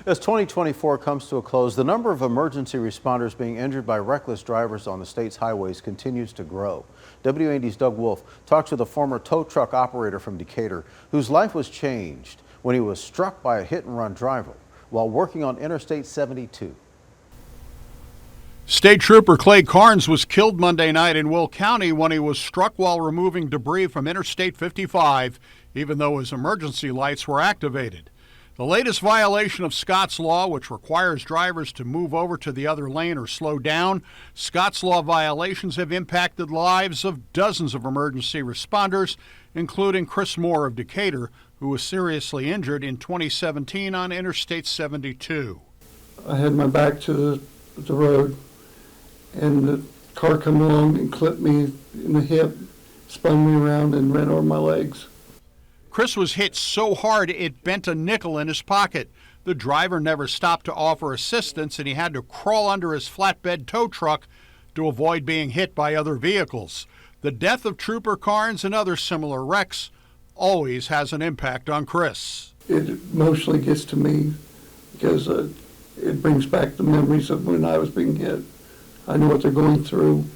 As 2024 comes to a close, the number of emergency responders being injured by reckless drivers on the state's highways continues to grow. WAND's Doug Wolfe talks with a former tow truck operator from Decatur whose life was changed when he was struck by a hit-and-run driver while working on Interstate 72. State Trooper Clay Carnes was killed Monday night in Will County when he was struck while removing debris from Interstate 55, even though his emergency lights were activated. The latest violation of Scott's Law, which requires drivers to move over to the other lane or slow down. Scott's Law violations have impacted lives of dozens of emergency responders, including Chris Moore of Decatur, who was seriously injured in 2017 on Interstate 72. I had my back to the road, and the car come along and clipped me in the hip, spun me around, and ran over my legs. Chris was hit so hard it bent a nickel in his pocket. The driver never stopped to offer assistance, and he had to crawl under his flatbed tow truck to avoid being hit by other vehicles. The death of Trooper Carnes and other similar wrecks always has an impact on Chris. It emotionally gets to me because it brings back the memories of when I was being hit. I know what they're going through,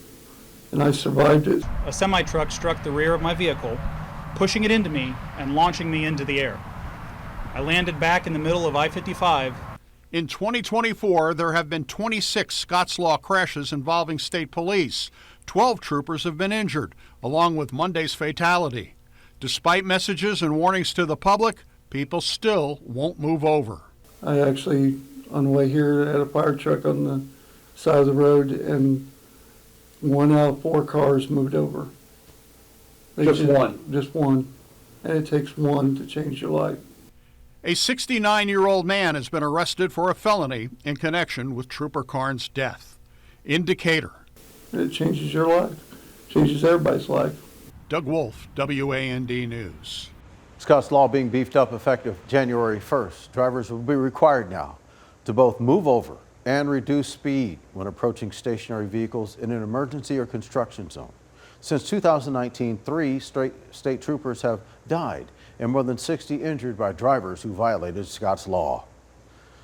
and I survived it. A semi-truck struck the rear of my vehicle, pushing it into me and launching me into the air. I landed back in the middle of I-55. In 2024, there have been 26 Scott's Law crashes involving state police. 12 troopers have been injured, along with Monday's fatality. Despite messages and warnings to the public, people still won't move over. I actually, on the way here, had a fire truck on the side of the road, and 1 out of 4 cars moved over. Just one? Just one. And it takes one to change your life. A 69-year-old man has been arrested for a felony in connection with Trooper Carnes' death in Decatur. It changes your life, changes everybody's life. Doug Wolfe, WAND News. Scott's Law being beefed up effective January 1st. Drivers will be required now to both move over and reduce speed when approaching stationary vehicles in an emergency or construction zone. Since 2019, 3 state troopers have died and more than 60 injured by drivers who violated Scott's Law.